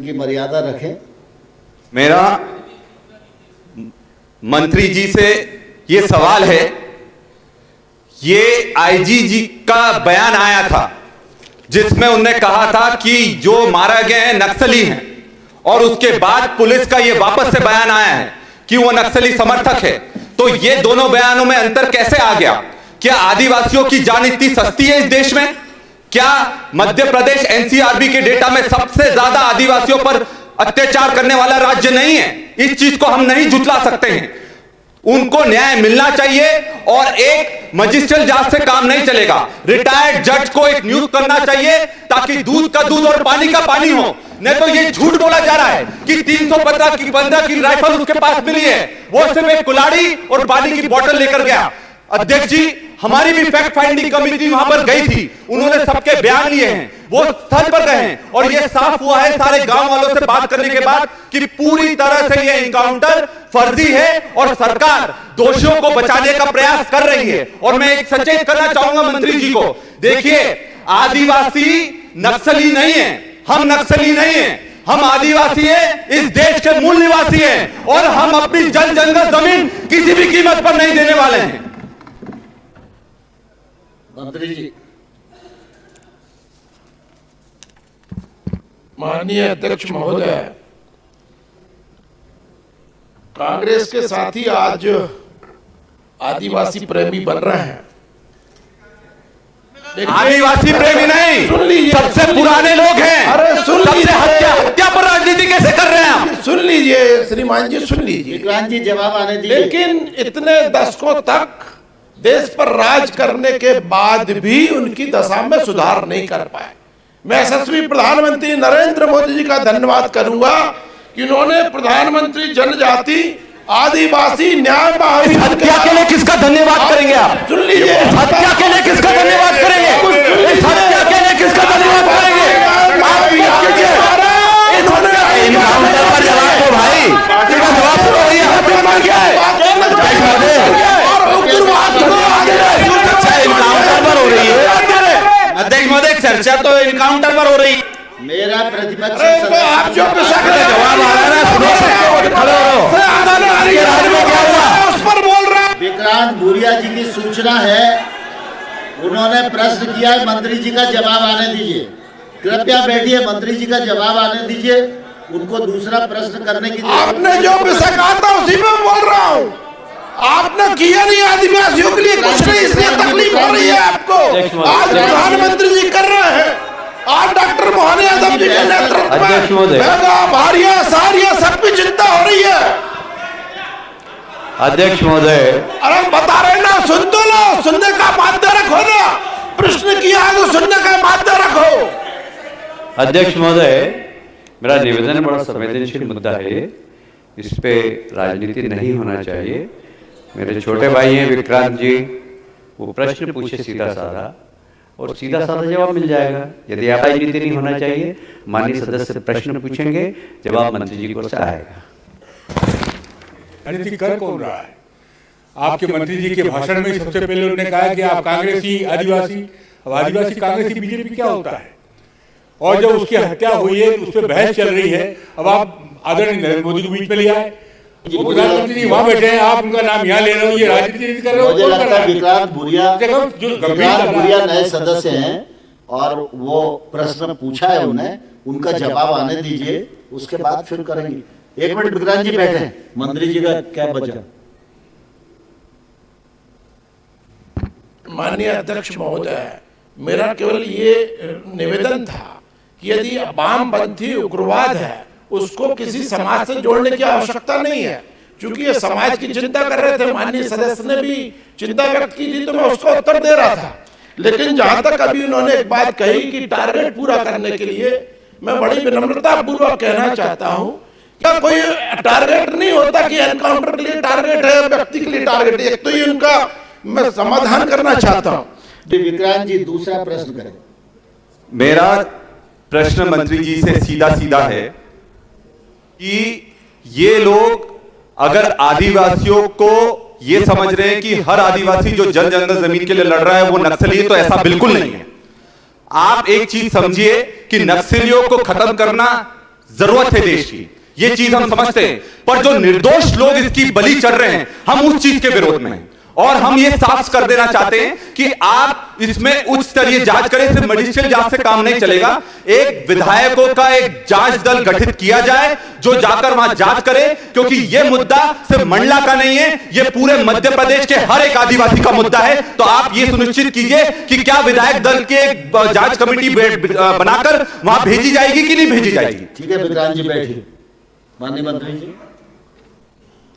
प्रश्न की मर्यादा रखें। मेरा मंत्री जी से ये सवाल है, ये आईजी जी का बयान आया था जिसमें उन्होंने कहा था कि जो मारे गए हैं नक्सली हैं, और उसके बाद पुलिस का ये वापस से बयान आया है कि वो नक्सली समर्थक है। तो ये दोनों बयानों में अंतर कैसे आ गया? क्या आदिवासियों की जान इतनी सस्ती है इस देश में? क्या मध्य प्रदेश एनसीआरबी के डेटा में सबसे ज्यादा आदिवासियों पर अत्याचार करने वाला राज्य नहीं है? इस चीज को हम नहीं झुठला सकते हैं। उनको न्याय मिलना चाहिए और एक मजिस्ट्रियल जांच से काम नहीं चलेगा। रिटायर्ड जज को एक नियुक्त करना चाहिए ताकि दूध का दूध और पानी का पानी हो। नहीं तो ये झूठ बोला जा रहा है कि 315 की राइफल उसके पास मिली है, वो सिर्फ एक कुल्हाड़ी और पानी की बोतल लेकर गया। अध्यक्ष जी, हमारी भी फैक्ट फाइंडिंग कमेटी वहां पर गई थी, उन्होंने सबके बयान लिए हैं, वो स्थल पर गए हैं और ये साफ हुआ है सारे गांव वालों से बात करने के बाद कि पूरी तरह से ये एनकाउंटर फर्जी है और सरकार दोषियों को बचाने का प्रयास कर रही है। और मैं एक सचेत करना चाहूंगा मंत्री जी को, देखिए आदिवासी नक्सली नहीं है, हम नक्सली नहीं है, हम आदिवासी हैं, इस देश के मूल निवासी हैं और हम अपनी जल जंगल जमीन किसी भी कीमत पर नहीं देने वाले हैं। मंत्री जी। माननीय अध्यक्ष महोदय, कांग्रेस के साथी आज आदिवासी प्रेमी बन रहे हैं। आदिवासी प्रेमी नहीं, सुन लीजिए, सबसे पुराने लोग हैं। अरे सुन लीजिए, हत्या पर राजनीति कैसे कर रहे हैं आप? सुन लीजिए श्रीमान जी, सुन लीजिए। विक्रांत जी जवाब आने दीजिए। लेकिन इतने दशकों तक देश पर राज करने के बाद भी उनकी दशा में सुधार नहीं कर पाए। मैं यशस्वी प्रधानमंत्री नरेंद्र मोदी जी का धन्यवाद करूंगा कि उन्होंने प्रधानमंत्री जनजाति आदिवासी न्याय महाभियान। हत्या के लिए किसका धन्यवाद करेंगे आप? सुन लीजिए, हत्या के लिए किसका धन्यवाद करेंगे? हत्या के लिए किसका धन्यवाद करेंगे? इनकाउंटर पर जवाब दो भाई, जवाब दो भैया, हत्या क्या है? इनकाउंटर पर हो रही है अध्यक्ष महोदय, चर्चा तो इनकाउंटर पर हो रही है। मेरा प्रतिपक्ष आप जो जवाब आ रहा है ना, उस पर बोल रहा है। विक्रांत भूरिया जी की सूचना है, उन्होंने प्रश्न किया है, मंत्री जी का जवाब आने दीजिए। कृपया बैठिए, मंत्री जी का जवाब आने दीजिए, उनको दूसरा प्रश्न करने की। आपने जो विषय कहा था उसी में बोल रहा हूँ। आपने किया नहीं आदिवासियों के लिए कुछ नहीं, इसलिए तकलीफ हो रही है आपको। आज प्रधानमंत्री जी कर रहे हैं, आज डॉक्टर मोहन यादव जी के नेतृत्व में भारिया सारिया सबकी चिंता हो रही है। अध्यक्ष महोदय, अरे बता रहे ना, सुन तो लो, सुनने का माध्य रखो ना, प्रश्न किया है तो सुनने का माध्य रखो। अध्यक्ष महोदय, मेरा निवेदन बड़ा संवेदनशील मुद्दा है, इस पे राजनीति नहीं होना चाहिए। मेरे छोटे भाई हैं विक्रांत जी, वो प्रश्न पूछे सीधा साधा और सीधा साधा जवाब मिल जाएगा। यदि आप राजनीति नहीं होना चाहिए, माननीय सदस्य प्रश्न पूछेंगे, जवाब मंत्री जी को से आएगा। राजनीति कर कौन रहा है? आपके मंत्री जी के भाषण में सबसे पहले उन्होंने कहा कि आप कांग्रेसी आदिवासी। अब आदिवासी कांग्रेसी बीजेपी क्या होता है? और जब उसकी हत्या हुई है उस पर बहस चल रही है, अब आप आदरणीय नरेंद्र मोदी को बीच में ले आए। वो प्रधानमंत्री जी वहां बैठे हैं, आप उनका नाम यहाँ ले रहे हो, ये राजनीति कर रहे हो। मुझे लगता है विक्रांत भूरिया नए सदस्य हैं और वो प्रश्न पूछा है उन्हें, उनका जवाब आने दीजिए, उसके बाद फिर करेंगे। एक मिनट विक्रांत जी बैठे, मंत्री जी का क्या बचा? माननीय अध्यक्ष महोदय, मेरा केवल ये निवेदन था कि यदि वामपंथी उग्रवाद है उसको किसी समाज से जोड़ने की आवश्यकता नहीं है। क्योंकि ये समाज की चिंता कर रहे थे, माननीय सदस्य ने भी चिंता व्यक्त की थी, तो मैं उसको उत्तर दे रहा था। लेकिन जहां तक अभी उन्होंने एक बात कही कि टारगेट पूरा करने के लिए, मैं बड़ी विनम्रता पूर्वक कहना चाहता हूं, क्या कोई टारगेट नहीं होता कि एनकाउंटर के लिए टारगेट है, व्यक्ति के लिए टारगेट है। एक तो ये उनका मैं समाधान करना चाहता हूं। विक्रांत जी दूसरा प्रश्न करें। मेरा प्रश्न मंत्री जी से सीधा सीधा है कि ये लोग अगर आदिवासियों को ये समझ रहे हैं कि हर आदिवासी जो जल जंगल जमीन के लिए लड़ रहा है वो नक्सली है, तो ऐसा बिल्कुल नहीं है। आप एक चीज समझिए कि नक्सलियों को खत्म करना जरूरत है देश की, ये चीज हम समझते हैं, पर जो निर्दोष लोग इसकी बलि चढ़ रहे हैं, हम उस चीज के विरोध में हैं। और हम ये साफ कर देना चाहते हैं कि आप इसमें उच्च स्तरीय जांच करें, सिर्फ मजिस्ट्रेट जांच से काम नहीं चलेगा। एक विधायकों का एक जांच दल गठित किया जाए जो जाकर वहां जांच करे, क्योंकि यह मुद्दा सिर्फ मंडला का नहीं है, यह पूरे मध्य प्रदेश के हर एक आदिवासी का मुद्दा है। तो आप ये सुनिश्चित कीजिए कि क्या विधायक दल के जांच कमेटी बनाकर वहां भेजी जाएगी कि नहीं भेजी जाएगी। ठीक है विक्रांत जी बैठिए। माननीय मंत्री जी।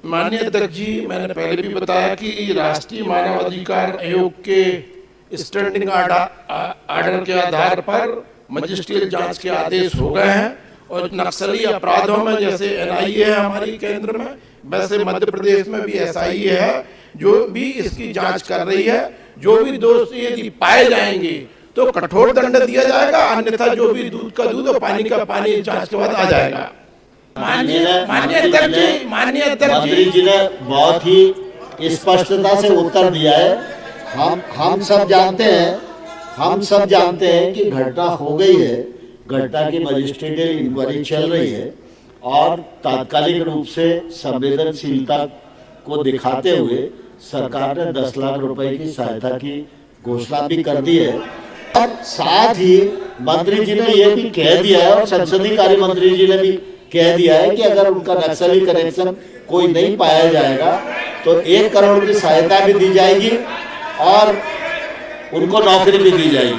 माननीय अध्यक्ष जी, मैंने पहले भी बताया कि राष्ट्रीय मानवाधिकार आयोग के स्टैंडिंग आर्डर के आधार पर मजिस्ट्रियल जांच के आदेश हो गए हैं और नक्सली अपराधों में जैसे एनआईए है हमारी केंद्र में, वैसे मध्य प्रदेश में भी एसआईए है जो भी इसकी जांच कर रही है। जो भी दोषी यदि पाए जाएंगे तो कठोर दंड दिया जाएगा, अन्यथा जो भी दूध का दूध और पानी का पानी जांच के बाद आ जाएगा। माननीय अध्यक्ष जी, मंत्री जी ने बहुत ही स्पष्टता से उत्तर दिया है। हम सब जानते हैं कि घटना हो गई है, घटना की मजिस्ट्रेटियल इंक्वायरी चल रही है और तात्कालिक रूप से संवेदनशीलता को दिखाते हुए सरकार ने 10 लाख रुपए की सहायता की घोषणा भी कर दी है। और साथ ही मंत्री जी ने यह भी कह दिया है और संसदीय कार्य मंत्री जी ने भी कह दिया है कि अगर उनका नक्सली कनेक्शन कोई नहीं पाया जाएगा तो 1 करोड़ की सहायता भी दी जाएगी और उनको नौकरी भी दी जाएगी।